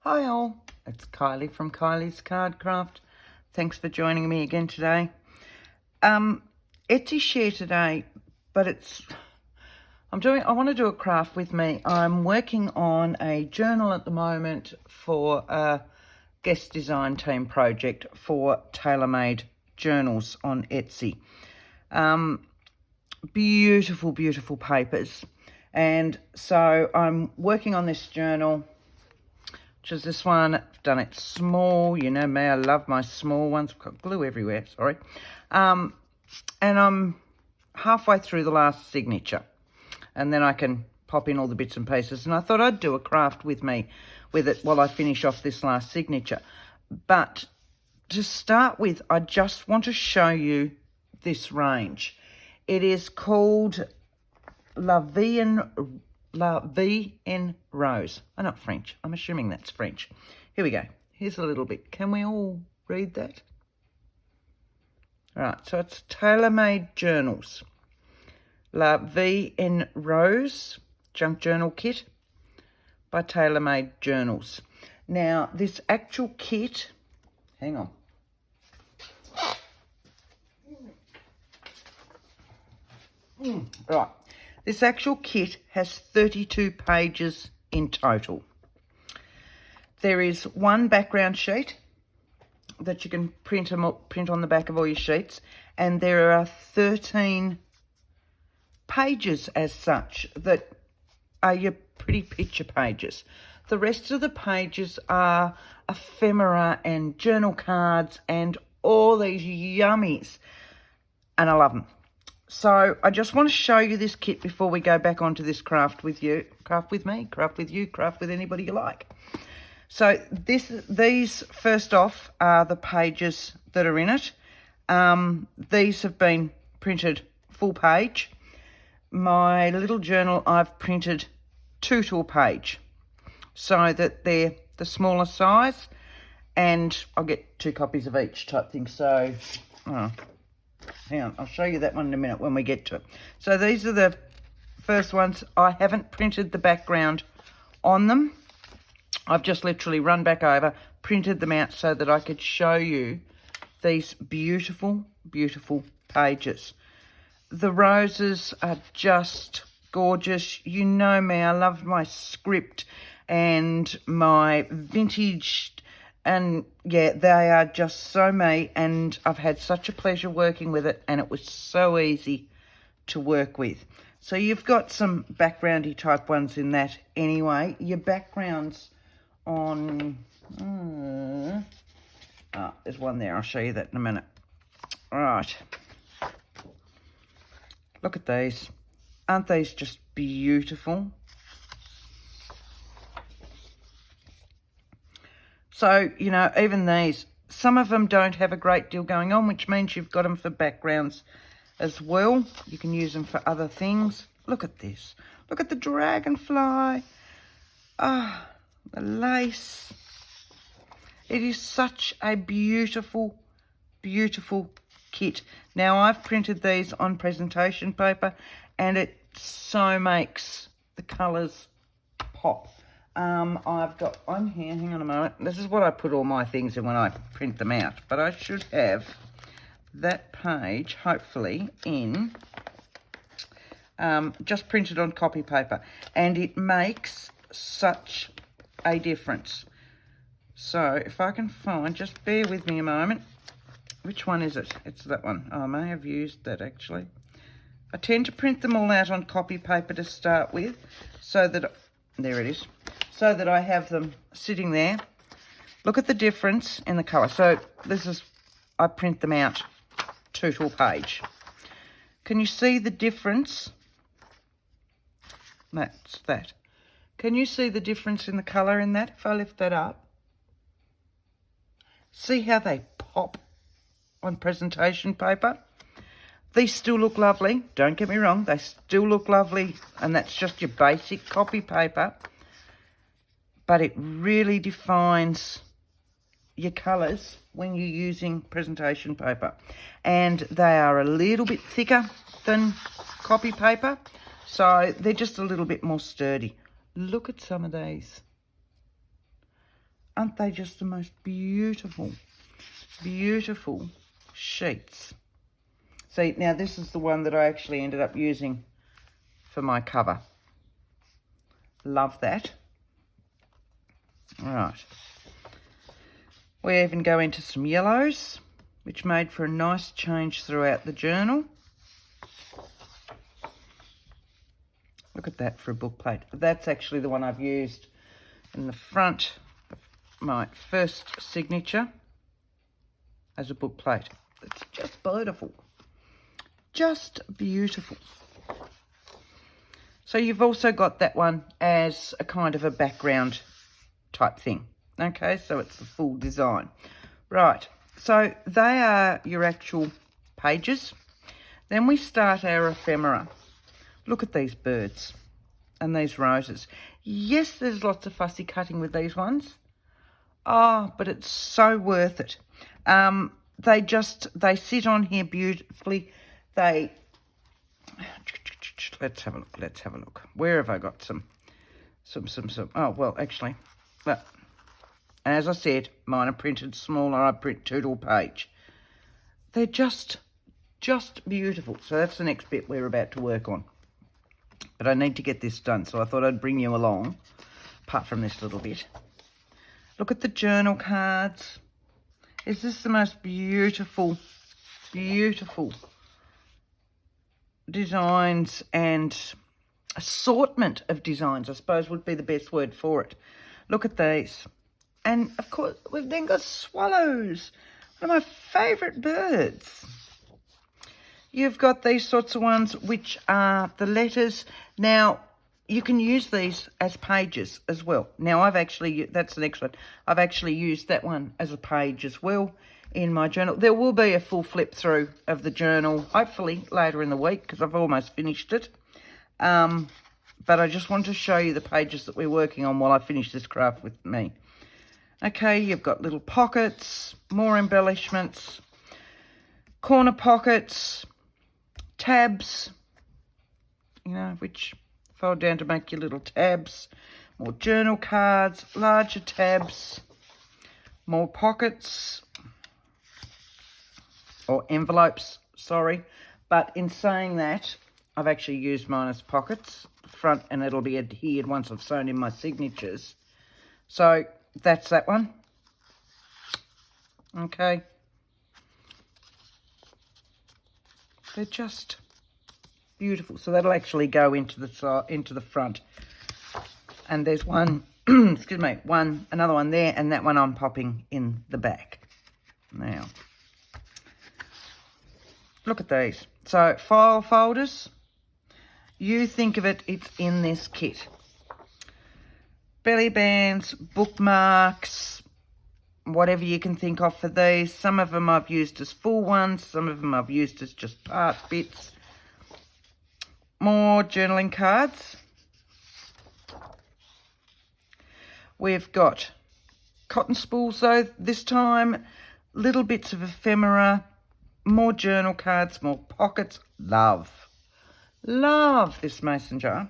Hi all, it's Kylie from Kylie's Card Craft. Thanks for joining me again today. Etsy share today, but I want to do a craft with me. I'm working on a journal at the moment for a guest design team project for tailor-made journals on Etsy. Beautiful, beautiful papers. And so I'm working on this journal, which is this one. I've done it small. You know me, I love my small ones. I've got glue everywhere, sorry. And I'm halfway through the last signature. And then I can pop in all the bits and pieces. And I thought I'd do a craft with it while I finish off this last signature. But to start with, I just want to show you this range. It is called Vie En Rose. I'm not French. I'm assuming that's French. Here we go. Here's a little bit. Can we all read that? All right, so it's tailor-made journals. Vie En Rose junk journal kit by Tailor-Made Journals. Now, this actual kit, hang on. Right. This actual kit has 32 pages in total. There is one background sheet that you can print on the back of all your sheets, and there are 13 pages as such that are your pretty picture pages. The rest of the pages are ephemera and journal cards and all these yummies, and I love them. So I just want to show you this kit before we go back onto this craft with you. Craft with me, craft with you, craft with anybody you like. So these first off are the pages that are in it. These have been printed full page. My little journal I've printed 2 to a page so that they're the smaller size, and I'll get 2 copies of each type thing. So, hang on, I'll show you that one in a minute when we get to it. So these are the first ones. I haven't printed the background on them. I've just literally run back over, printed them out so that I could show you these beautiful, beautiful pages. The roses are just gorgeous. You know me, I love my script and my vintage, and yeah, they are just so me, and I've had such a pleasure working with it, and it was so easy to work with. So you've got some backgroundy type ones in that anyway. Your backgrounds on, there's one there, I'll show you that in a minute. All right. Look at these. Aren't these just beautiful? So, you know, even these, some of them don't have a great deal going on, which means you've got them for backgrounds as well. You can use them for other things. Look at this. Look at the dragonfly. Ah, the lace. It is such a beautiful, beautiful kit. Now, I've printed these on presentation paper, and it so makes the colours pop. I've got on here, hang on a moment. This is what I put all my things in when I print them out. But I should have that page, hopefully, in just printed on copy paper. And it makes such a difference. So, if I can find, just bear with me a moment. Which one is it? It's that one. Oh, I may have used that, actually. I tend to print them all out on copy paper to start with, so that, there it is, so that I have them sitting there. Look at the difference in the colour. So this is, I print them out 2 to a page. Can you see the difference? That's that. Can you see the difference in the colour in that? If I lift that up, see how they pop on presentation paper? These still look lovely, don't get me wrong, they still look lovely, and that's just your basic copy paper, but it really defines your colours when you're using presentation paper. And they are a little bit thicker than copy paper, so they're just a little bit more sturdy. Look at some of these. Aren't they just the most beautiful, beautiful sheets? See, now this is the one that I actually ended up using for my cover. Love that. All right. We even go into some yellows, which made for a nice change throughout the journal. Look at that for a book plate. That's actually the one I've used in the front of my first signature as a book plate. It's just beautiful. Just beautiful. So you've also got that one as a kind of a background type thing. Okay, so it's the full design. Right, so they are your actual pages. Then we start our ephemera. Look at these birds and these roses. Yes, there's lots of fussy cutting with these ones. Oh, but it's so worth it. They sit on here beautifully. Let's have a look. Where have I got some? Oh, well, actually, but as I said, mine are printed smaller. I print 2 to a page. They're just beautiful. So that's the next bit we're about to work on. But I need to get this done, so I thought I'd bring you along, apart from this little bit. Look at the journal cards. Is this the most beautiful, beautiful designs and assortment of designs, I suppose would be the best word for it. Look at these. And, of course, we've then got swallows, one of my favourite birds. You've got these sorts of ones, which are the letters. Now, you can use these as pages as well. Now, that's the next one. I've actually used that one as a page as well in my journal. There will be a full flip through of the journal, hopefully later in the week, because I've almost finished it. But I just want to show you the pages that we're working on while I finish this craft with me. Okay, you've got little pockets, more embellishments, corner pockets, tabs, which fold down to make your little tabs, more journal cards, larger tabs, more pockets, or envelopes, sorry. But in saying that, I've actually used mine as pockets, front, and it'll be adhered once I've sewn in my signatures. So that's that one. Okay. They're just beautiful. So that'll actually go into the front. And there's one, excuse me, another one there, and that one I'm popping in the back. Now, look at these. So file folders, you think of it, it's in this kit. Belly bands, bookmarks, whatever you can think of for these. Some of them I've used as full ones, some of them I've used as just part bits. More journaling cards. We've got cotton spools though this time, little bits of ephemera, more journal cards, more pockets. Love this mason jar.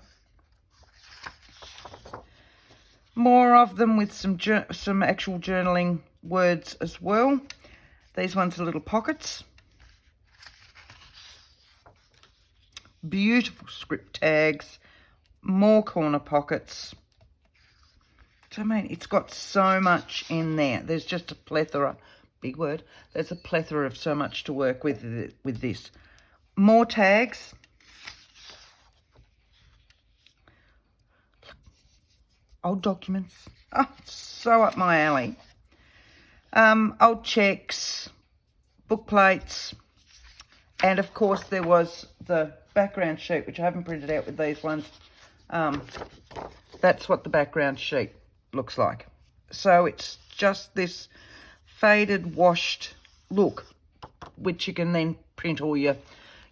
More of them with some actual journaling words as well. These ones are little pockets. Beautiful script tags. More corner pockets. So, I mean, it's got so much in there. There's just a plethora, big word. There's a plethora of so much to work with this. More tags. Old documents. Oh, so up my alley. Old checks, book plates, and of course there was the background sheet, which I haven't printed out with these ones. That's what the background sheet looks like. So it's just this faded, washed look, which you can then print all your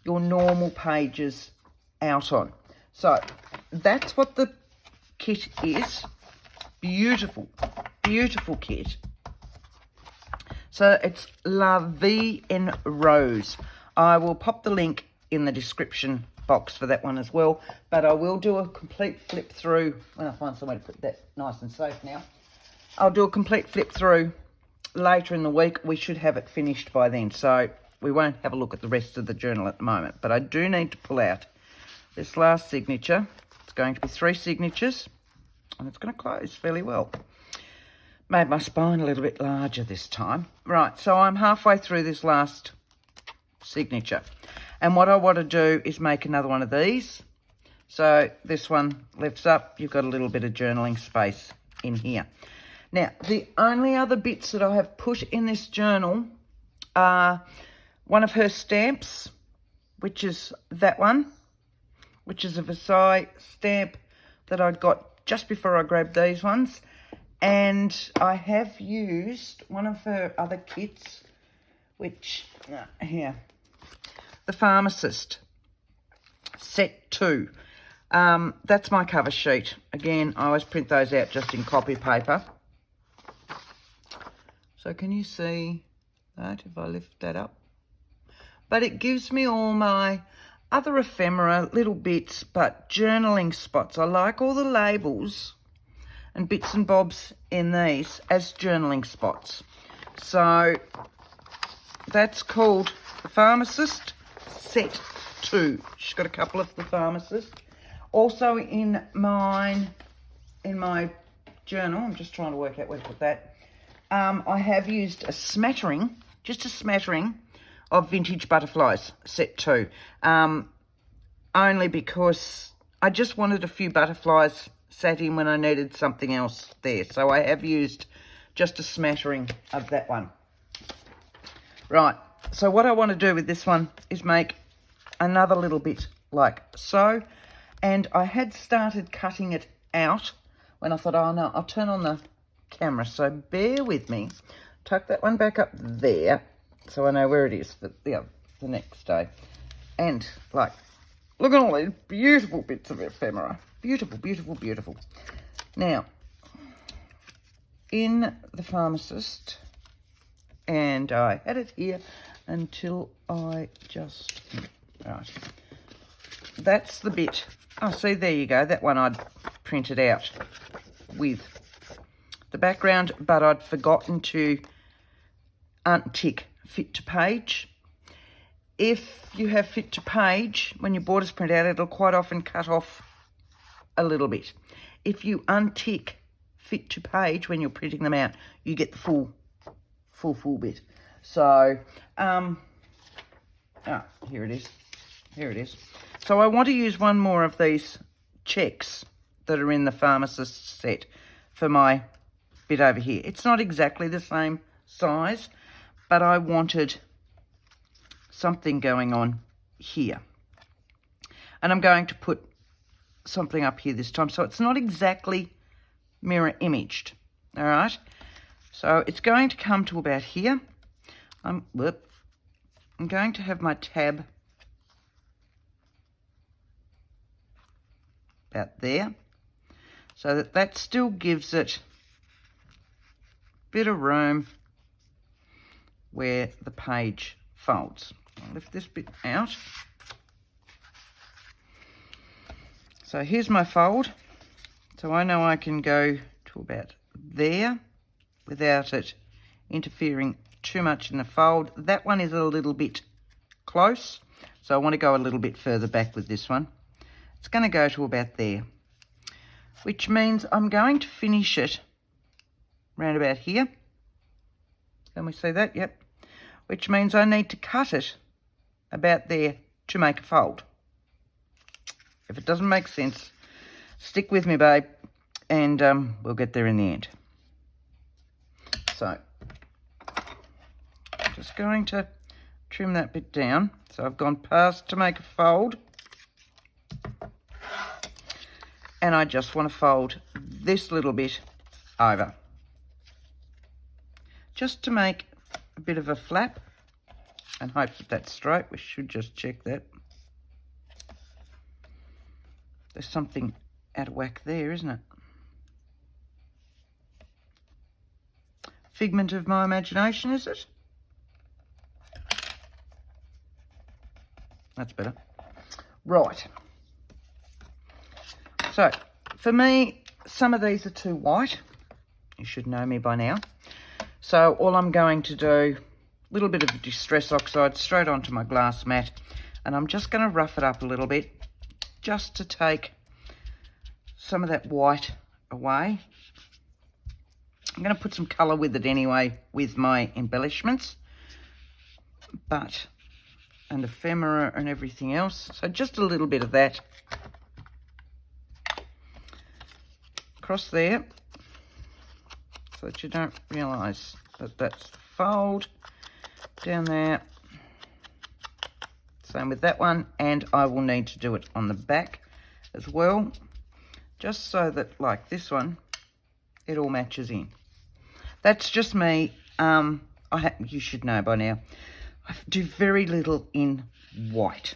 normal pages out on. So that's what the kit is. Beautiful, beautiful kit. So it's Vie En Rose. I will pop the link in the description box for that one as well, but I will do a complete flip through when I find somewhere to put that nice and safe now. I'll do a complete flip through later in the week. We should have it finished by then, so we won't have a look at the rest of the journal at the moment. But I do need to pull out this last signature. It's going to be 3 signatures, and it's going to close fairly well. Made my spine a little bit larger this time. Right, so I'm halfway through this last signature. And what I want to do is make another one of these. So this one lifts up. You've got a little bit of journaling space in here. Now, the only other bits that I have put in this journal are one of her stamps, which is that one, which is a Versailles stamp that I got just before I grabbed these ones. And I have used one of her other kits, which, here, the Pharmacist, set 2. That's my cover sheet. Again, I always print those out just in copy paper. So can you see that if I lift that up? But it gives me all my other ephemera, little bits, but journaling spots. I like all the labels and bits and bobs in these as journaling spots. So that's called the Pharmacist set 2. She's got a couple of the Pharmacist. Also in my journal, I'm just trying to work out where to put that. I have used a smattering, just a smattering of Vintage Butterflies set 2. Only because I just wanted a few butterflies sat in when I needed something else there. So I have used just a smattering of that one. Right, so what I want to do with this one is make another little bit like so. And I had started cutting it out when I thought, oh no, I'll turn on the camera. So bear with me. Tuck that one back up there so I know where it is for the next day. And like, look at all these beautiful bits of ephemera. Beautiful, beautiful, beautiful. Now, in the Pharmacist, and I had it here until I just, right, that's the bit. Oh, see, there you go. That one I'd printed out with the background, but I'd forgotten to untick fit to page. If you have fit to page, when your borders print out, it'll quite often cut off a little bit. If you untick fit to page when you're printing them out, you get the full bit. So, here it is. Here it is. So I want to use one more of these checks that are in the Pharmacist set for my bit over here. It's not exactly the same size, but I wanted something going on here. And I'm going to put something up here this time. So it's not exactly mirror imaged. All right. So it's going to come to about here. I'm going to have my tab about there, so that still gives it a bit of room where the page folds. I'll lift this bit out. So here's my fold. So I know I can go to about there without it interfering too much in the fold. That one is a little bit close, so I want to go a little bit further back with this one. It's going to go to about there, which means I'm going to finish it round about here. Can we see that? Yep. Which means I need to cut it about there to make a fold. If it doesn't make sense, stick with me, babe, and we'll get there in the end. So, just going to trim that bit down. So I've gone past to make a fold. And I just want to fold this little bit over. Just to make a bit of a flap and hope that that's straight. We should just check that. There's something out of whack there, isn't it? Figment of my imagination, is it? That's better. Right. So, for me, some of these are too white. You should know me by now. So all I'm going to do, a little bit of Distress Oxide straight onto my glass mat, and I'm just going to rough it up a little bit just to take some of that white away. I'm going to put some colour with it anyway with my embellishments, and ephemera and everything else. So just a little bit of that across there so that you don't realise that that's the fold down there. Same with that one, and I will need to do it on the back as well, just so that, like this one, it all matches in. That's just me. You should know by now, I do very little in white,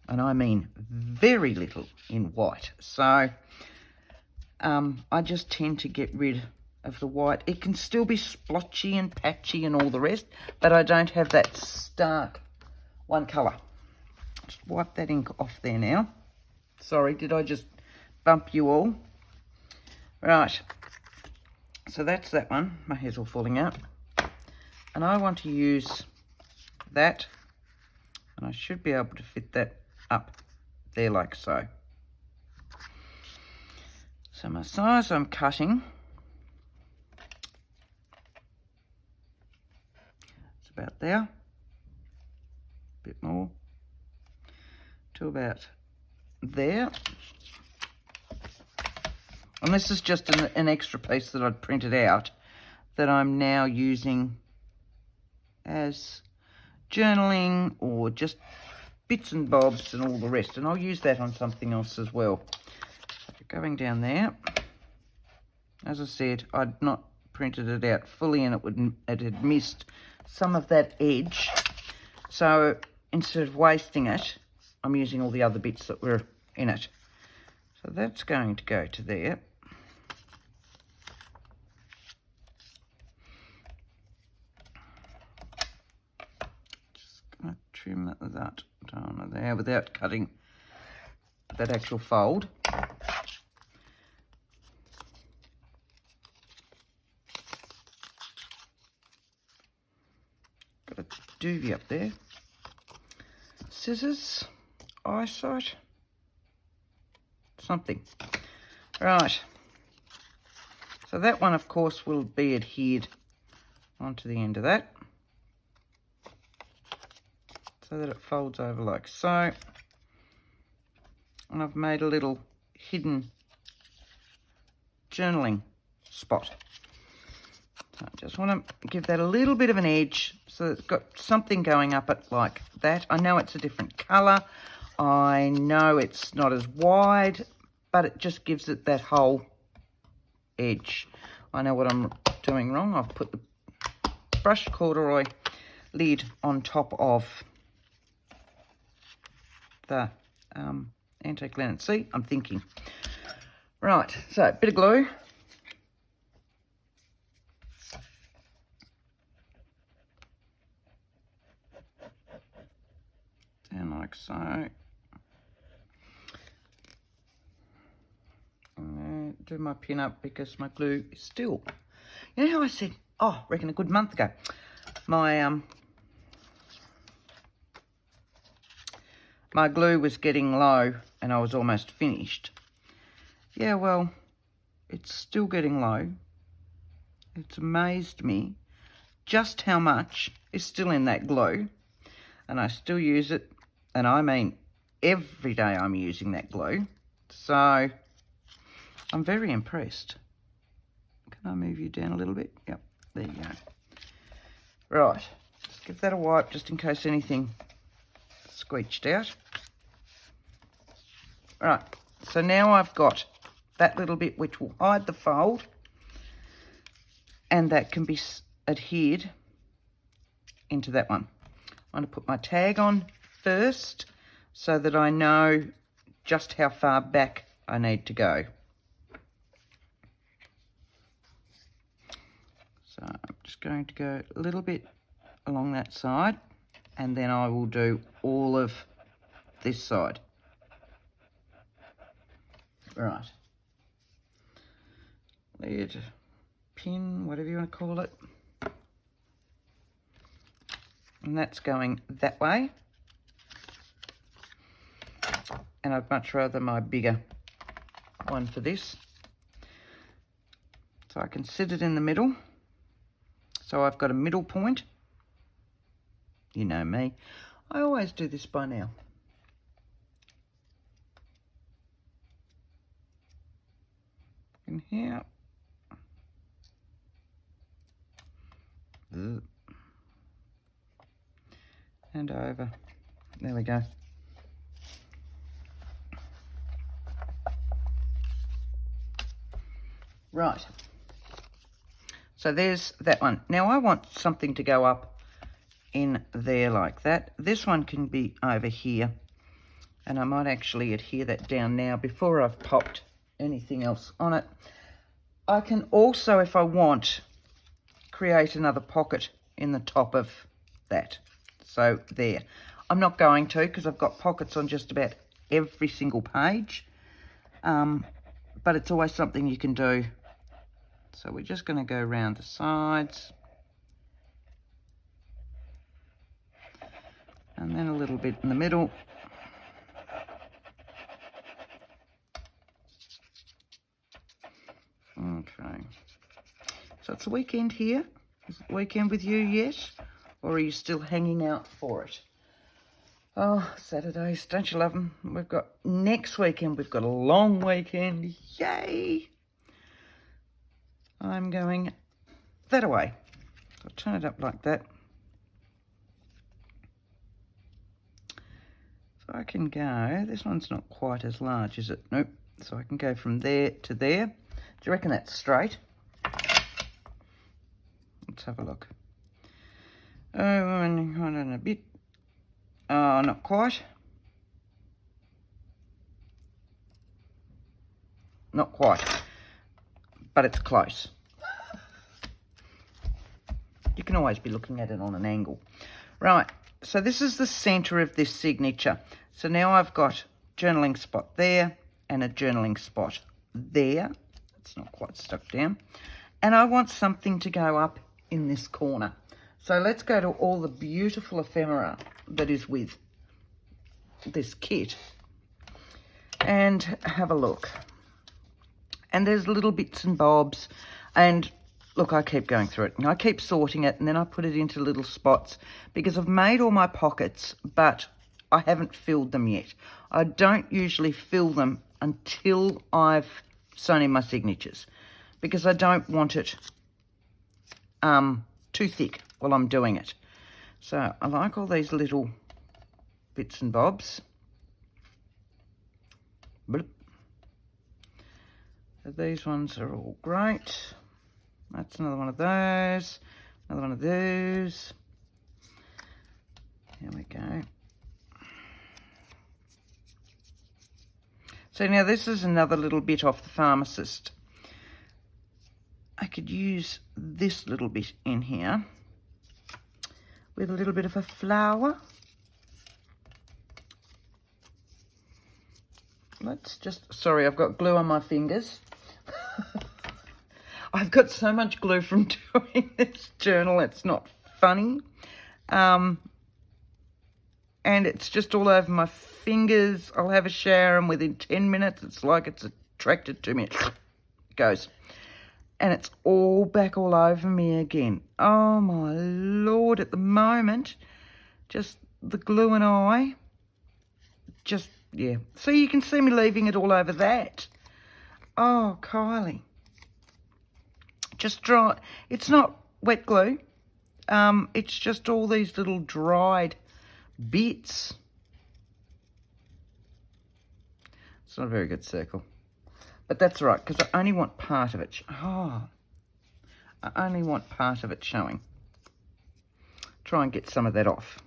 and I mean very little in white. So I just tend to get rid of the white. It can still be splotchy and patchy and all the rest, but I don't have that stark one colour. Just wipe that ink off there now. Sorry, did I just bump you all? Right, so that's that one. My hair's all falling out. And I want to use that, and I should be able to fit that up there like so. So my size I'm cutting, it's about there, a bit more, to about there. And this is just an extra piece that I'd printed out that I'm now using as journaling or just bits and bobs and all the rest, and I'll use that on something else as well. So going down there, as I said, I'd not printed it out fully and it had missed some of that edge, so instead of wasting it, I'm using all the other bits that were in it. So that's going to go to there. Trim that down there without cutting that actual fold. Got a doobie up there. Scissors, eyesight, something. Right. So that one, of course, will be adhered onto the end of that, so that it folds over like so. And I've made a little hidden journaling spot. So I just want to give that a little bit of an edge so it's got something going up it like that. I know it's a different colour. I know it's not as wide, but it just gives it that whole edge. I know what I'm doing wrong. I've put the brushed corduroy lid on top of the antique linen. See, I'm thinking. Right, so a bit of glue. Down like so. And do my pin up because my glue is still. You know how I said, I reckon a good month ago, my glue was getting low and I was almost finished. Yeah, well, it's still getting low. It's amazed me just how much is still in that glue, and I still use it, and I mean every day I'm using that glue. So I'm very impressed. Can I move you down a little bit? Yep, there you go. Right, just give that a wipe just in case anything squeeched out. Right, so now I've got that little bit which will hide the fold, and that can be adhered into that one. I'm going to put my tag on first so that I know just how far back I need to go. So I'm just going to go a little bit along that side, and then I will do all of this side. Right. Lid, pin, whatever you want to call it. And that's going that way. And I'd much rather my bigger one for this. So I can sit it in the middle. So I've got a middle point. You know me. I always do this by now. In here. And over. There we go. Right. So there's that one. Now I want something to go up in there like that. This one can be over here. And I might actually adhere that down now before I've popped anything else on it. I can also, if I want, create another pocket in the top of that. So there. I'm not going to because I've got pockets on just about every single page. But it's always something you can do. So we're just going to go around the sides. And then a little bit in the middle. Okay. So it's the weekend here. Is it the weekend with you yet? Or are you still hanging out for it? Oh, Saturdays, don't you love them? We've got next weekend, we've got a long weekend. Yay! I'm going that away. I'll turn it up like that. So I can go, this one's not quite as large, is it? Nope. So I can go from there to there. Do you reckon that's straight? Let's have a look. Oh, and hold on a bit. Oh, not quite. Not quite. But it's close. You can always be looking at it on an angle. Right, so this is the centre of this signature. So now I've got journaling spot there and a journaling spot there. It's not quite stuck down. And I want something to go up in this corner. So let's go to all the beautiful ephemera that is with this kit and have a look. And there's little bits and bobs. And look, I keep going through it and I keep sorting it and then I put it into little spots because I've made all my pockets, but I haven't filled them yet. I don't usually fill them until I've sewn in my signatures because I don't want it too thick while I'm doing it. So I like all these little bits and bobs. Bloop. So these ones are all great. That's another one of those. Another one of those. Here we go. So now this is another little bit off the Pharmacist. I could use this little bit in here with a little bit of a flower. Let's just, sorry, I've got glue on my fingers. I've got so much glue from doing this journal, it's not funny. And it's just all over my fingers. I'll have a shower and within 10 minutes, it's like it's attracted to me. It goes. And it's all back all over me again. Oh my Lord, at the moment, just the glue and I, just, yeah. So you can see me leaving it all over that. Oh, Kylie. Just dry. It's not wet glue. It's just all these little dried bits. It's not a very good circle. But that's right, because I only want part of it. I only want part of it showing. Try and get some of that off.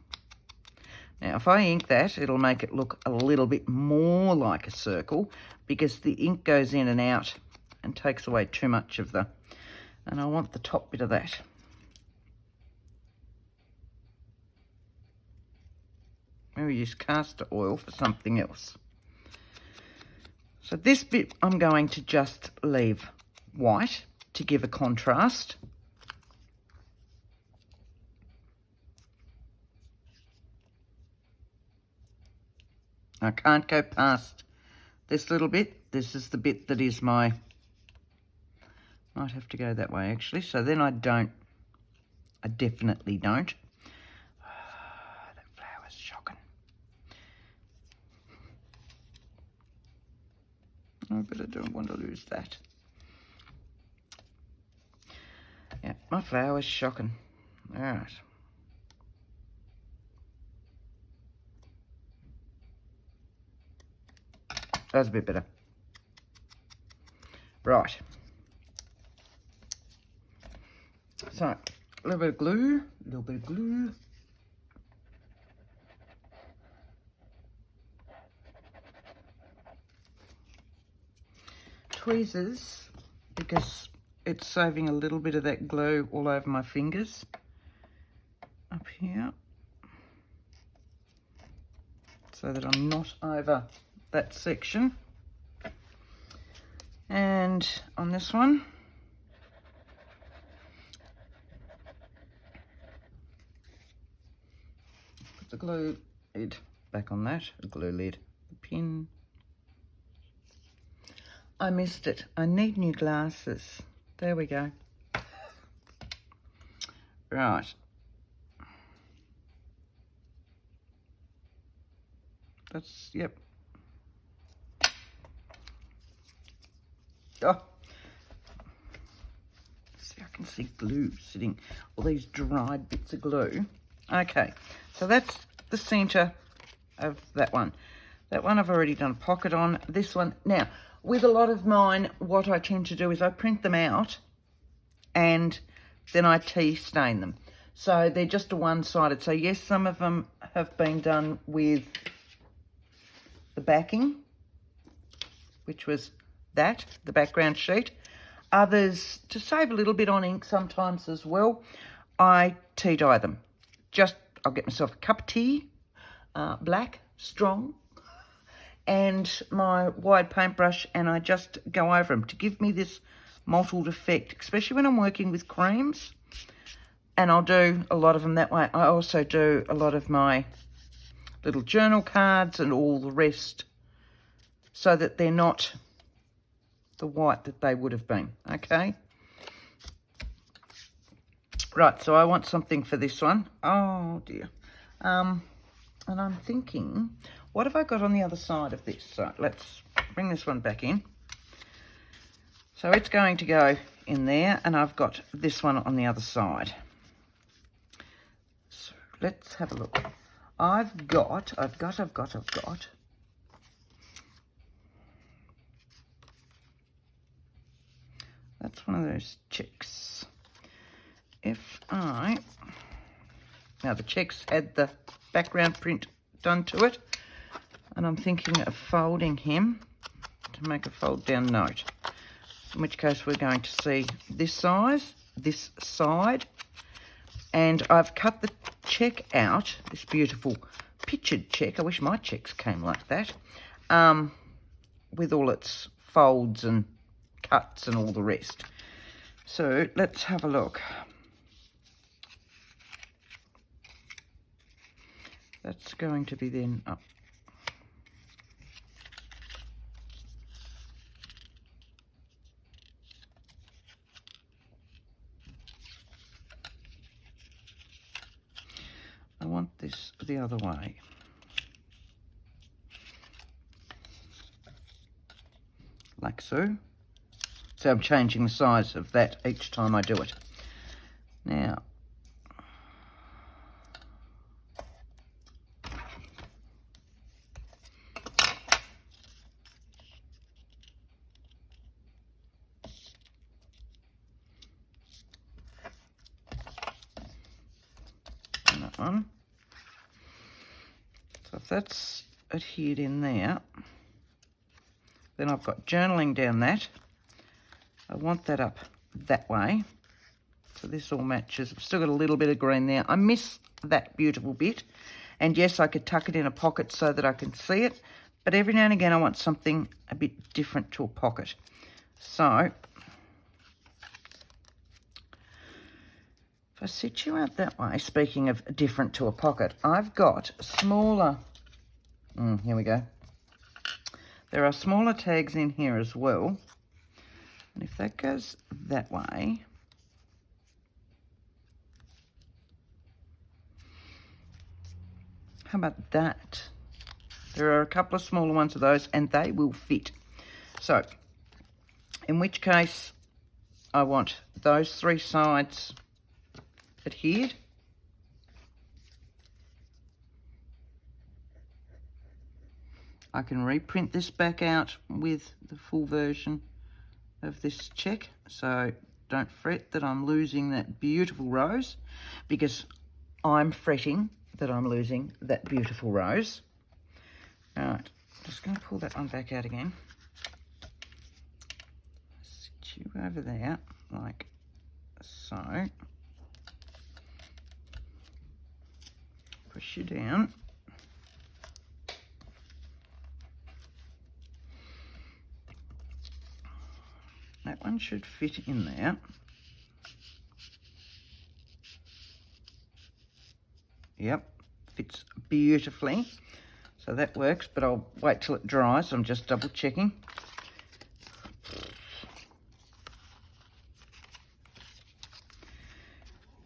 Now, if I ink that, it'll make it look a little bit more like a circle because the ink goes in and out and takes away too much of the... And I want the top bit of that. Maybe use castor oil for something else. So this bit I'm going to just leave white to give a contrast. I can't go past this little bit. This is the bit that is my, might have to go that way actually. So then I definitely don't. That flower's shocking. Oh, but I don't want to lose that. Yeah, my flower's shocking. All right. That's a bit better. Right. So, a little bit of glue, a little bit of glue. Tweezers, because it's saving a little bit of that glue all over my fingers. Up here. So that I'm not over that section. And on this one, put the glue lid back on that, the glue lid, the pin. I missed it. I need new glasses. There we go. Right. That's, yep. Oh, see, I can see glue sitting, all these dried bits of glue. Okay, so that's the centre of that one. That one I've already done a pocket on. This one, now, with a lot of mine, what I tend to do is I print them out and then I tea stain them. So they're just a one-sided. So yes, some of them have been done with the backing, which was that, the background sheet. Others, to save a little bit on ink sometimes as well, I tea dye them. Just, I'll get myself a cup of tea, black, strong, and my wide paintbrush, and I just go over them to give me this mottled effect, especially when I'm working with creams. And I'll do a lot of them that way. I also do a lot of my little journal cards and all the rest so that they're not the white that they would have been, okay? Right, so I want something for this one. Oh, dear. And I'm thinking, what have I got on the other side of this? So let's bring this one back in. So it's going to go in there, and I've got this one on the other side. So let's have a look. I've got. That's one of those checks. Now the checks had the background print done to it, and I'm thinking of folding him to make a fold down note, in which case we're going to see this size, this side, and I've cut the check out, this beautiful pictured check. I wish my checks came like that, with all its folds and cuts and all the rest. So let's have a look. That's going to be then up. I want this the other way. Like so. So I'm changing the size of that each time I do it. Now, that one. So if that's adhered in there, then I've got journaling down that. I want that up that way. So this all matches. I've still got a little bit of green there. I miss that beautiful bit. And yes, I could tuck it in a pocket so that I can see it. But every now and again, I want something a bit different to a pocket. So If I sit you out that way, speaking of different to a pocket, I've got smaller, here we go. There are smaller tags in here as well. And if that goes that way, how about that? There are a couple of smaller ones of those and they will fit. So, in which case, I want those three sides adhered. I can reprint this back out with the full version of this check, so don't fret that I'm losing that beautiful rose, because I'm fretting that I'm losing that beautiful rose. All right, just going to pull that one back out again. Sit you over there like so. Push you down. That one should fit in there. Yep, fits beautifully. So that works, but I'll wait till it dries. I'm just double checking.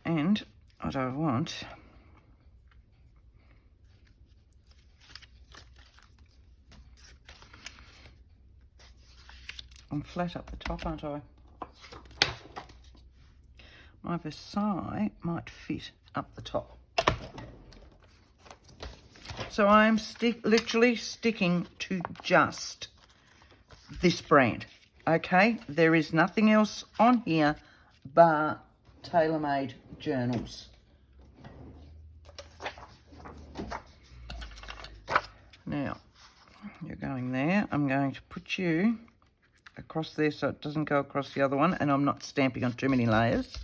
And what I want, I'm flat up the top, aren't I? My Versailles might fit up the top. So I'm literally sticking to just this brand, okay? There is nothing else on here but TaylorMade journals. Now, you're going there. I'm going to put you across there so it doesn't go across the other one, and I'm not stamping on too many layers.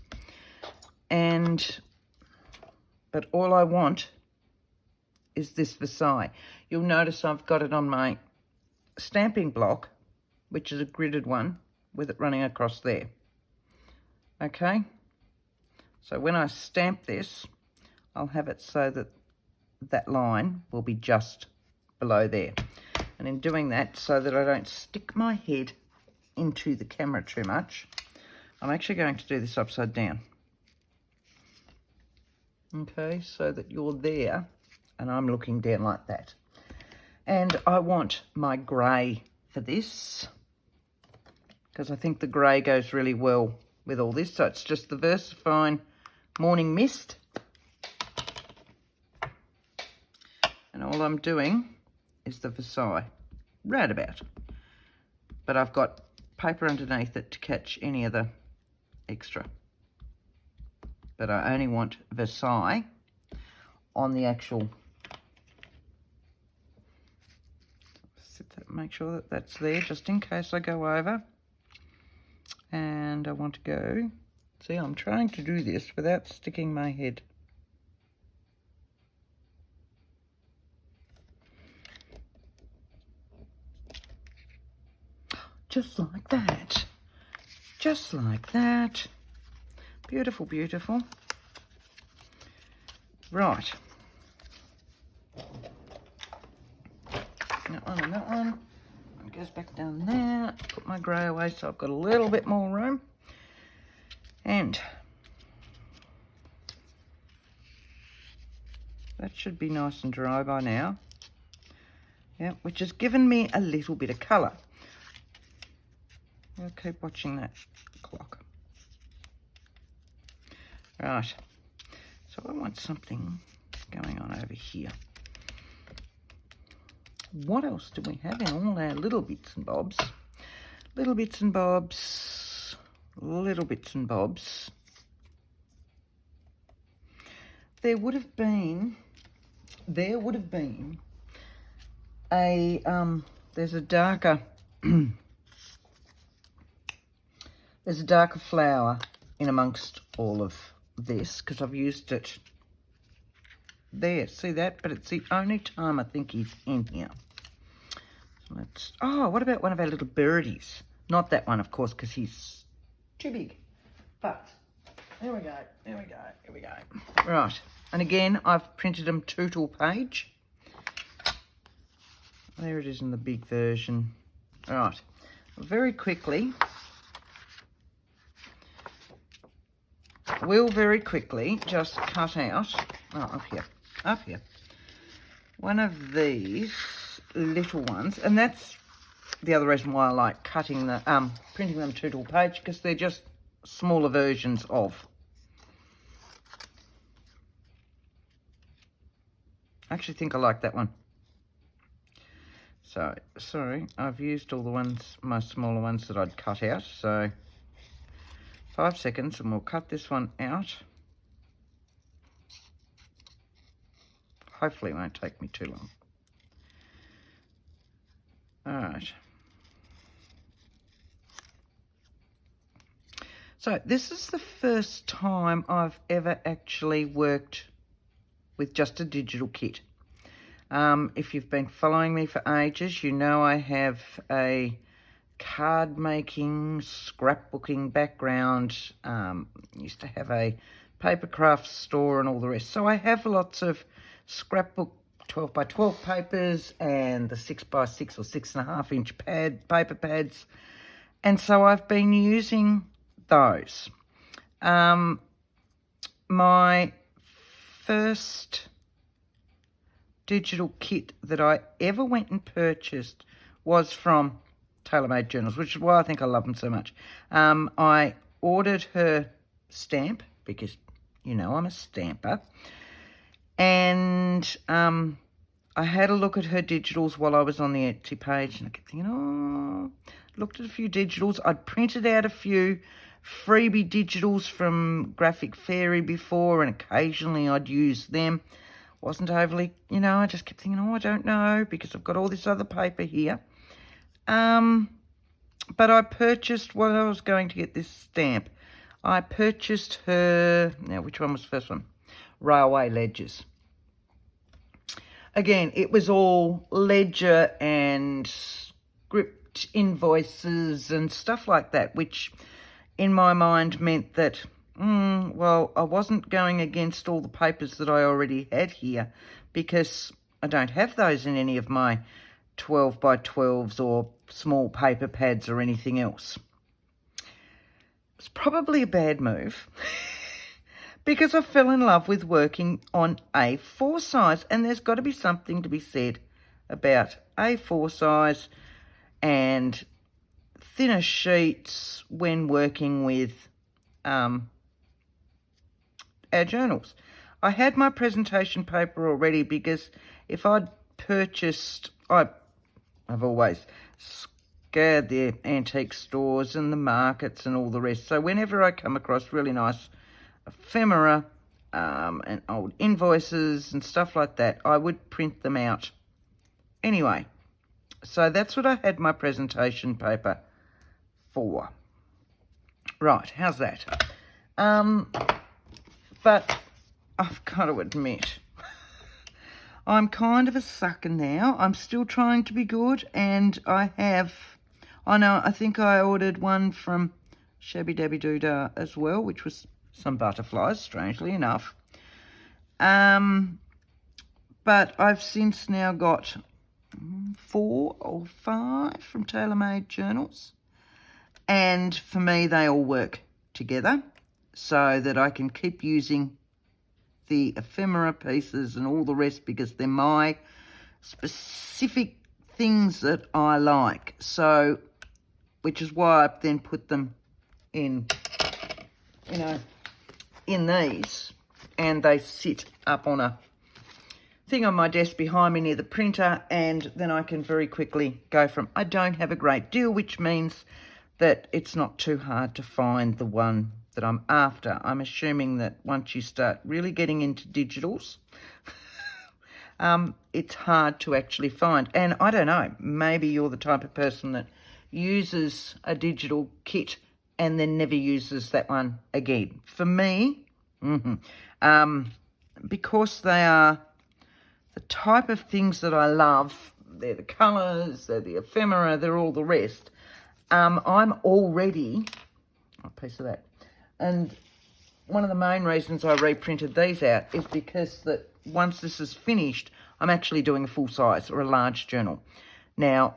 But all I want is this Versailles. You'll notice I've got it on my stamping block, which is a gridded one, with it running across there. Okay? So when I stamp this, I'll have it so that that line will be just below there. And in doing that, so that I don't stick my head into the camera too much, I'm actually going to do this upside down. Okay, so that you're there and I'm looking down like that. And I want my grey for this, because I think the grey goes really well with all this. So it's just the VersaFine Morning Mist. And all I'm doing is the Versailles, roundabout. But I've got paper underneath it to catch any of the extra. But I only want Versailles on the actual, make sure that that's there just in case I go over. And I want to go, see, I'm trying to do this without sticking my head. Just like that. Just like that. Beautiful, beautiful. Right. That one and that one. It goes back down there. Put my grey away so I've got a little bit more room. And that should be nice and dry by now. Yeah, which has given me a little bit of colour. I'll keep watching that clock. Right, so I want something going on over here. What else do we have in all our little bits and bobs? Little bits and bobs, little bits and bobs. There would have been a, there's a darker, there's a darker flower in amongst all of this, because I've used it there, see that? But it's the only time I think he's in here. So let's, oh, what about one of our little birdies? Not that one, of course, because he's too big. But Here we go, here we go, here we go. Right, and again, I've printed them total page. There it is in the big version. All right, very quickly, we'll very quickly just cut out, up here, one of these little ones, and that's the other reason why I like cutting the, printing them total page, because they're just smaller versions of. I actually think I like that one. So, sorry, I've used all the ones, my smaller ones that I'd cut out. So, 5 seconds and we'll cut this one out. Hopefully it won't take me too long. All right. So, this is the first time I've ever actually worked with just a digital kit. If you've been following me for ages, you know I have a card making, scrapbooking background. Used to have a paper craft store and all the rest. So I have lots of scrapbook 12 by 12 papers and the 6 by 6 or 6.5 inch paper pads. And so I've been using those. My first digital kit that I ever went and purchased was from Tailor-Made Journals, which is why I think I love them so much. I ordered her stamp because, you know, I'm a stamper. And I had a look at her digitals while I was on the Etsy page, and I kept thinking, oh, looked at a few digitals. I'd printed out a few freebie digitals from Graphic Fairy before, and occasionally I'd use them. Wasn't overly, you know, I just kept thinking, oh, I don't know, because I've got all this other paper here. But I purchased, while I was going to get this stamp, I purchased her, now which one was the first one? Railway Ledgers. Again, it was all ledger and script invoices and stuff like that, which in my mind meant that, well, I wasn't going against all the papers that I already had here, because I don't have those in any of my 12 by 12s or small paper pads or anything else. It's probably a bad move because I fell in love with working on A4 size, and there's got to be something to be said about A4 size and thinner sheets when working with our journals. I had my presentation paper already, because if I'd purchased, I've always scoured the antique stores and the markets and all the rest. So whenever I come across really nice ephemera and old invoices and stuff like that, I would print them out. Anyway, so that's what I had my presentation paper for. Right, how's that? But I've got to admit, I'm kind of a sucker now. I'm still trying to be good, and I think I ordered one from Shabby Dabby Doodah as well, which was some butterflies, strangely enough. But I've since now got 4 or 5 from Tailor-Made Journals, and for me they all work together so that I can keep using the ephemera pieces and all the rest, because they're my specific things that I like. So, which is why I then put them in, you know, in these, and they sit up on a thing on my desk behind me near the printer, and then I can very quickly go from, I don't have a great deal, which means that it's not too hard to find the one that I'm after. I'm assuming that once you start really getting into digitals, it's hard to actually find. And I don't know, maybe you're the type of person that uses a digital kit and then never uses that one again. For me, because they are the type of things that I love, they're the colours, they're the ephemera, they're all the rest, I'm already, a piece of that, and one of the main reasons I reprinted these out is because that once this is finished, I'm actually doing a full size or a large journal. Now,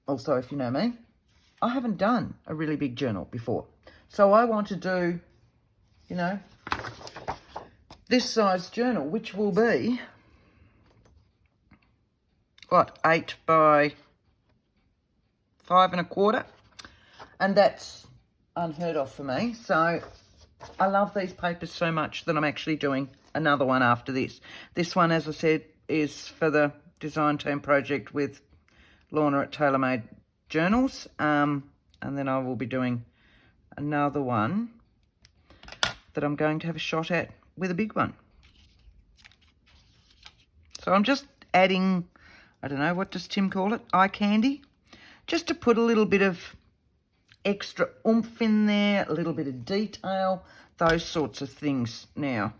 also, if you know me, I haven't done a really big journal before. So I want to do, you know, this size journal, which will be, what, 8 by 5 1/4. And that's unheard of for me. So I love these papers so much that I'm actually doing another one after this. This one, as I said, is for the design team project with Lorna at TaylorMade Journals. And then I will be doing another one that I'm going to have a shot at with a big one. So I'm just adding, I don't know, what does Tim call it? Eye candy. Just to put a little bit of extra oomph in there, a little bit of detail, those sorts of things now.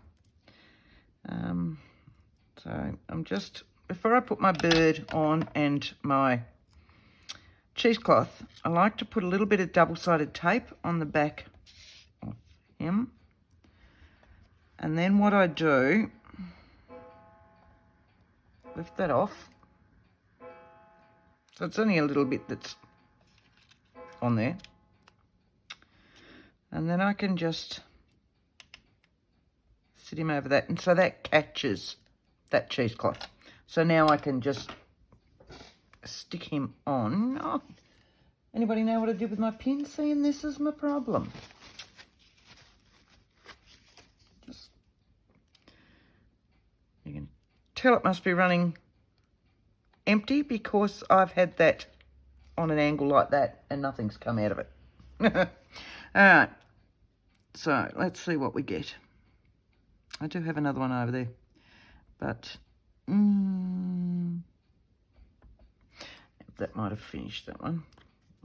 So I'm just, before I put my bird on and my cheesecloth, I like to put a little bit of double-sided tape on the back of him. And then what I do, lift that off. So it's only a little bit that's on there. And then I can just sit him over that. And so that catches that cheesecloth. So now I can just stick him on. Oh, anybody know what I did with my pin? See, and this is my problem. Just, you can tell it must be running empty because I've had that on an angle like that and nothing's come out of it. All right, so let's see what we get. I do have another one over there, but that might have finished that one.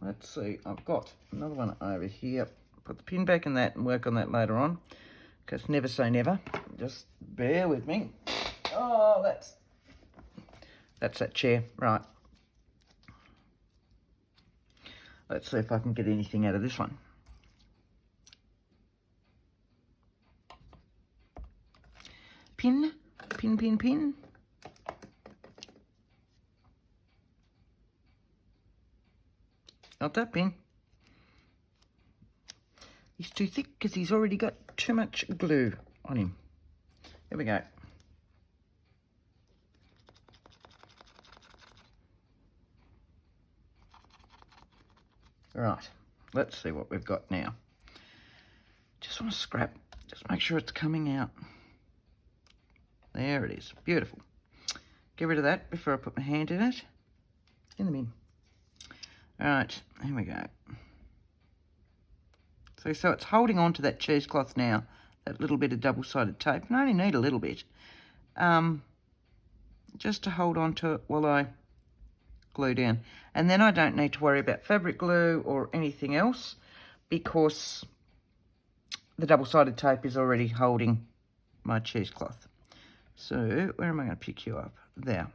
Let's see, I've got another one over here. Put the pin back in that and work on that later on, because never say never. Just bear with me. Oh, that's that chair, right. Let's see if I can get anything out of this one. Pin, pin, pin, pin. Not that pin. He's too thick because he's already got too much glue on him. There we go. Right, let's see what we've got now. Just want to scrap, just make sure it's coming out. There it is, beautiful. Get rid of that before I put my hand in it. In the bin. All right, here we go. So it's holding on to that cheesecloth now, that little bit of double-sided tape. And I only need a little bit, just to hold on to it while I glue down. And then I don't need to worry about fabric glue or anything else because the double-sided tape is already holding my cheesecloth. So where am I going to pick you up? There.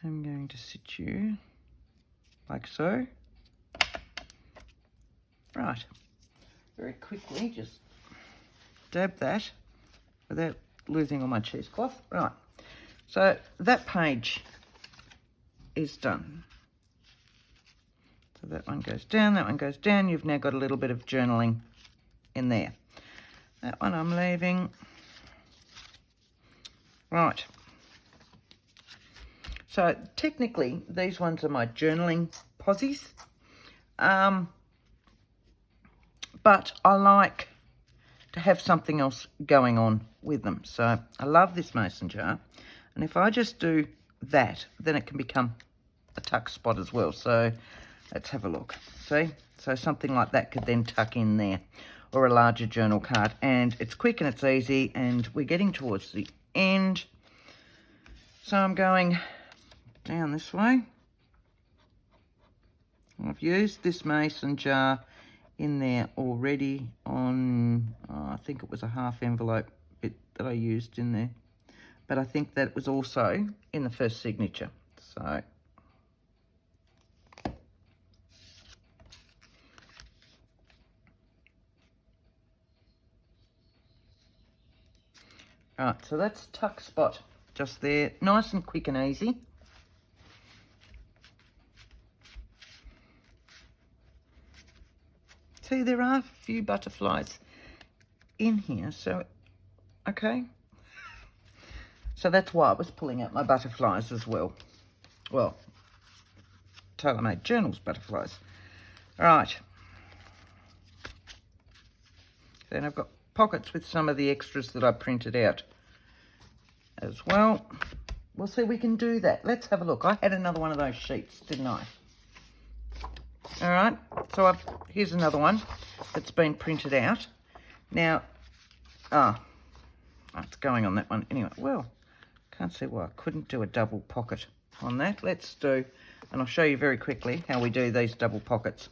I'm going to sit you like so. Right. Very quickly, just dab that without losing all my cheesecloth. Right. So that page is done. So that one goes down, that one goes down. You've now got a little bit of journaling in there. That one I'm leaving. Right. So technically, these ones are my journaling posies. But I like to have something else going on with them. So I love this mason jar. And if I just do that, then it can become a tuck spot as well. So let's have a look. See? So something like that could then tuck in there, or a larger journal card. And it's quick and it's easy, and we're getting towards the end. So I'm going down this way. I've used this mason jar in there already on, I think it was a half envelope bit that I used in there. But I think that was also in the first signature. So Right, so that's tuck spot just there, nice and quick and easy. See, there are a few butterflies in here, so, okay. So that's why I was pulling out my butterflies as well. Well, tailor-made journals butterflies. Right. Then I've got pockets with some of the extras that I printed out as well. We'll see if we can do that. Let's have a look. I had another one of those sheets, didn't I? All right, so here's another one that's been printed out. Now, it's going on that one. Anyway, well, can't see why I couldn't do a double pocket on that. Let's do, and I'll show you very quickly how we do these double pockets.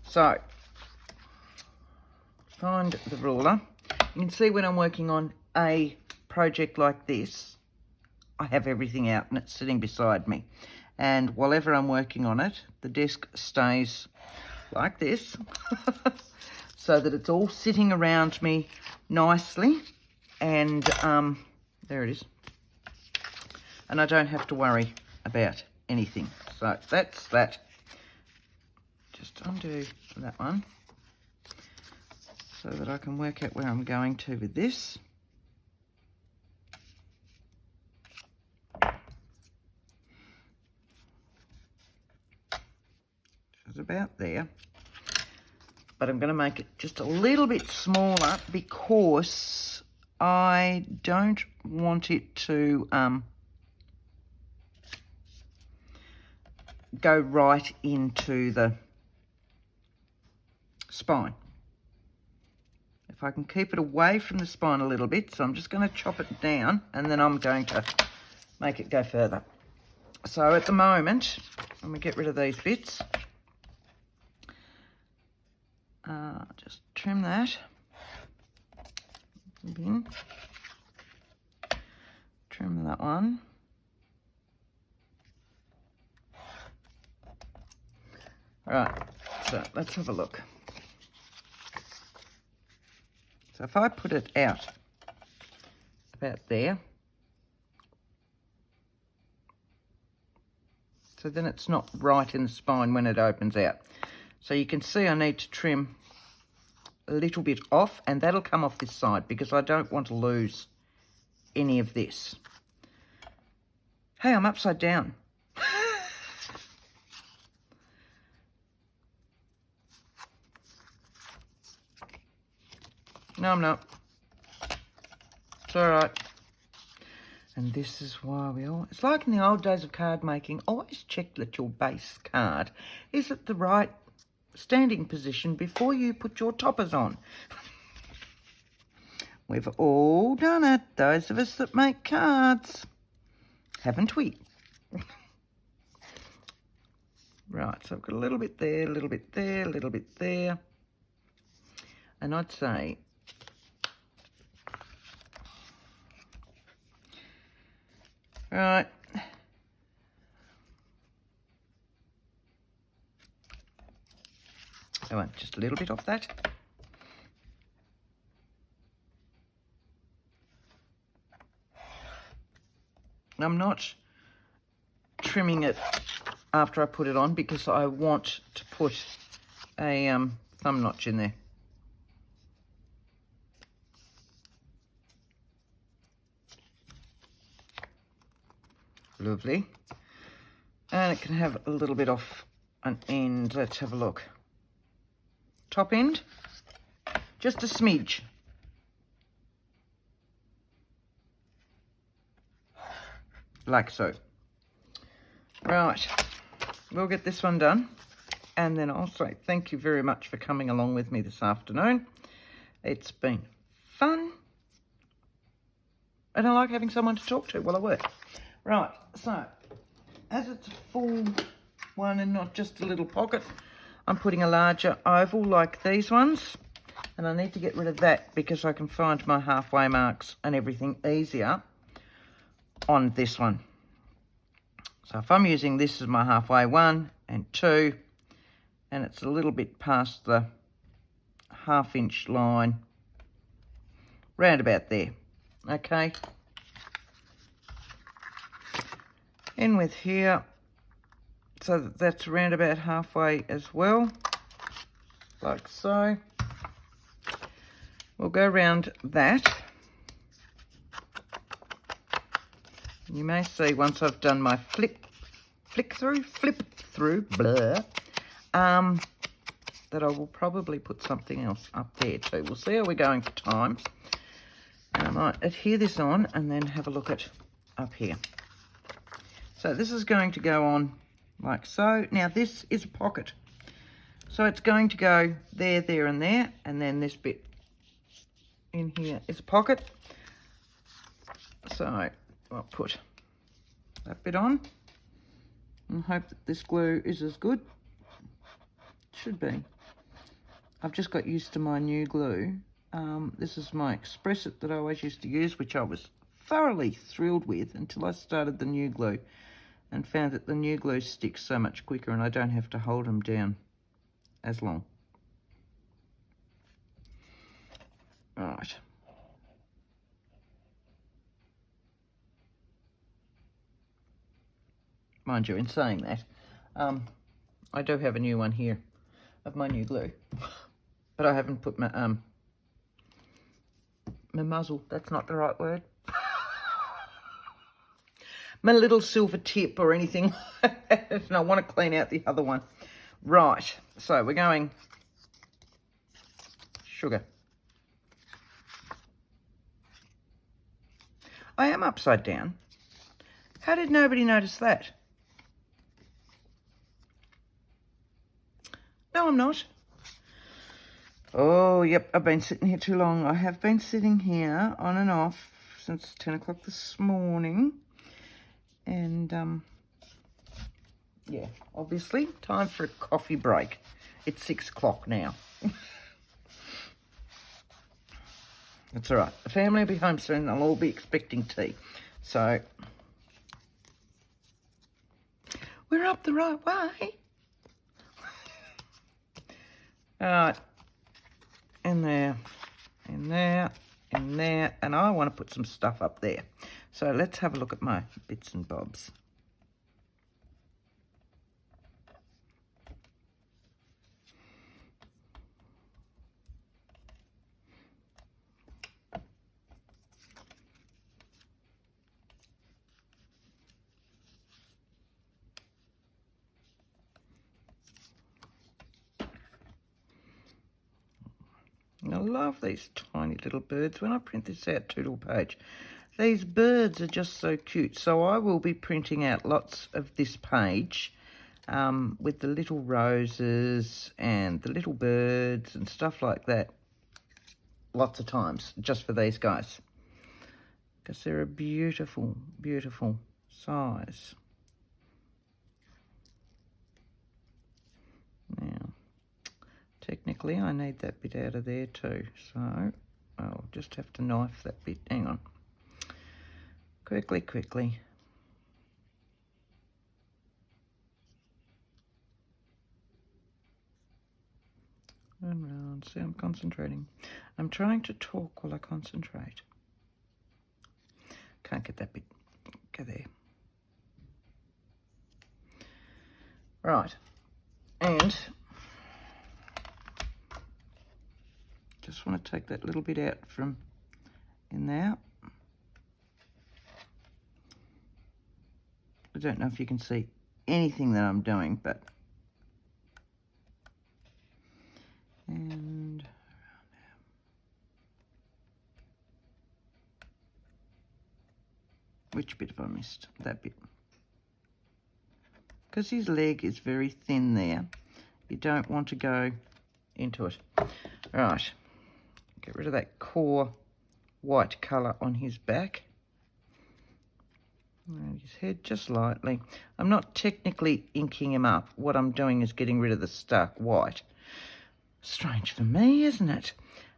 So, find the ruler. You can see when I'm working on a project like this, I have everything out and it's sitting beside me. And whilever I'm working on it, the desk stays like this so that it's all sitting around me nicely. And there it is. And I don't have to worry about anything. So that's that. Just undo that one so that I can work out where I'm going to with this. It's about there, but I'm going to make it just a little bit smaller because I don't want it to go right into the spine. If I can keep it away from the spine a little bit, so I'm just going to chop it down and then I'm going to make it go further. So at the moment, I'm going to get rid of these bits. Just trim that. Bin. Trim that one. All right, so let's have a look. So if I put it out about there, so then it's not right in the spine when it opens out. So you can see I need to trim a little bit off, and that'll come off this side because I don't want to lose any of this. Hey, I'm upside down. No, I'm not. It's all right. And this is why it's like in the old days of card making, always check that your base card is at the right standing position before you put your toppers on. We've all done it, those of us that make cards, haven't we? Right, so I've got a little bit there, a little bit there, a little bit there. And I'd say right, I want just a little bit off that. I'm not trimming it after I put it on because I want to put a thumb notch in there. Lovely. And it can have a little bit off an end. Let's have a look. Top end, just a smidge. Like so. Right, we'll get this one done. And then I'll say thank you very much for coming along with me this afternoon. It's been fun. And I like having someone to talk to while I work. Right, so as it's a full one and not just a little pocket, I'm putting a larger oval like these ones. And I need to get rid of that because I can find my halfway marks and everything easier on this one. So if I'm using this as my halfway 1 and 2, and it's a little bit past the 1/2 inch line, round about there. Okay. In with here, so that's around about halfway as well, like so. We'll go around that. You may see once I've done my flip through, blur, that I will probably put something else up there too. We'll see how we're going for time. And I might adhere this on and then have a look at up here. So this is going to go on like so. Now this is a pocket. So it's going to go there, there and there. And then this bit in here is a pocket. So I'll put that bit on and hope that this glue is as good. Should be. I've just got used to my new glue. This is my Express It that I always used to use, which I was thoroughly thrilled with until I started the new glue and found that the new glue sticks so much quicker and I don't have to hold them down as long. Right. Mind you, in saying that, I do have a new one here of my new glue, but I haven't put my muzzle, that's not the right word, my little silver tip or anything, and I want to clean out the other one. Right, so we're going sugar. I am upside down. How did nobody notice that? No, I'm not. Oh, yep, I've been sitting here too long. I have been sitting here on and off since 10 o'clock this morning. And, yeah, obviously, time for a coffee break. It's 6 o'clock now. That's all right. The family will be home soon. They'll all be expecting tea. So, we're up the right way. All right. In there, in there, in there. And I want to put some stuff up there. So let's have a look at my bits and bobs. I love these tiny little birds. When I print this out 2 little page, these birds are just so cute. So I will be printing out lots of this page with the little roses and the little birds and stuff like that. Lots of times, just for these guys. Because they're a beautiful, beautiful size. Now, technically, I need that bit out of there too, so I'll just have to knife that bit. Hang on. Quickly, quickly. And round. See, I'm concentrating. I'm trying to talk while I concentrate. Can't get that bit. Go there. Right. And just want to take that little bit out from in there. I don't know if you can see anything that I'm doing, but and which bit have I missed? That bit. Because his leg is very thin there, you don't want to go into it. Right, get rid of that core white colour on his back. And his head just lightly. I'm not technically inking him up. What I'm doing is getting rid of the stark white. Strange for me, isn't it?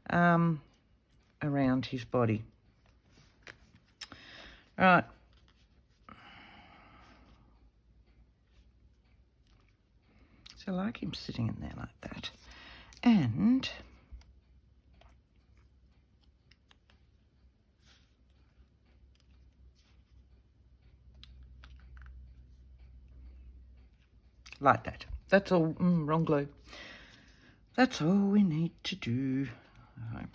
Around his body. Right. So I like him sitting in there like that. And like that. That's all. Wrong glue. That's all we need to do. Right.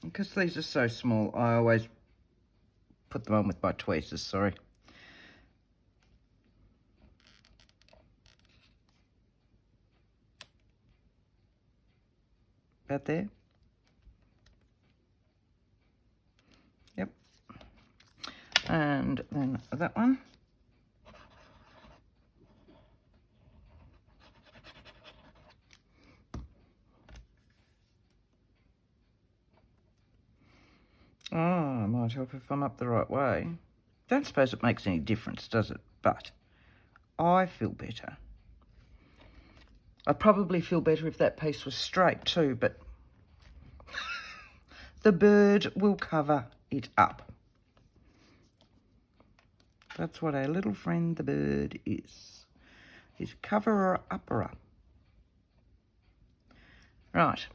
Because these are so small, I always put them on with my tweezers, sorry. About there. Yep. And then that one. Oh, I might help if I'm up the right way. Don't suppose it makes any difference, does it? But I feel better. I'd probably feel better if that piece was straight too, but the bird will cover it up. That's what our little friend the bird is. He's a coverer-upperer. Right.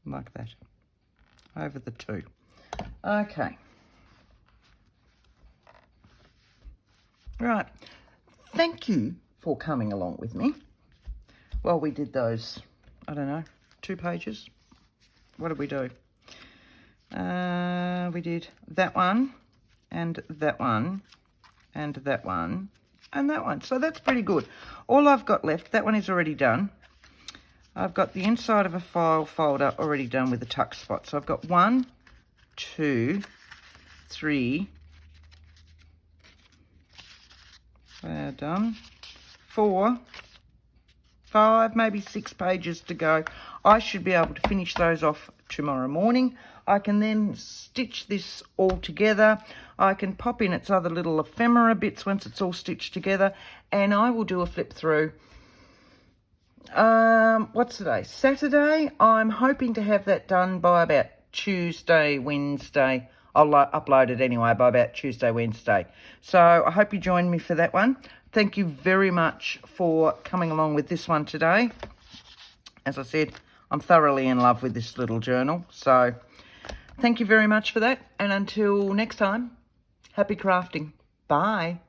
Like that. Over the two. Okay. Right. Thank you for coming along with me. Well, we did those, I don't know, 2 pages. What did we do? We did that one, and that one, and that one, and that one. So that's pretty good. All I've got left, that one is already done. I've got the inside of a file folder already done with the tuck spot. So I've got 1, 2, 3, they're done, 4, 5, maybe 6 pages to go. I should be able to finish those off tomorrow morning. I can then stitch this all together. I can pop in its other little ephemera bits once it's all stitched together, and I will do a flip through. What's today? Saturday. I'm hoping to have that done by about Tuesday, Wednesday. I'll upload it anyway by about Tuesday, Wednesday. So I hope you join me for that one. Thank you very much for coming along with this one today. As I said, I'm thoroughly in love with this little journal. So thank you very much for that. And until next time, happy crafting. Bye.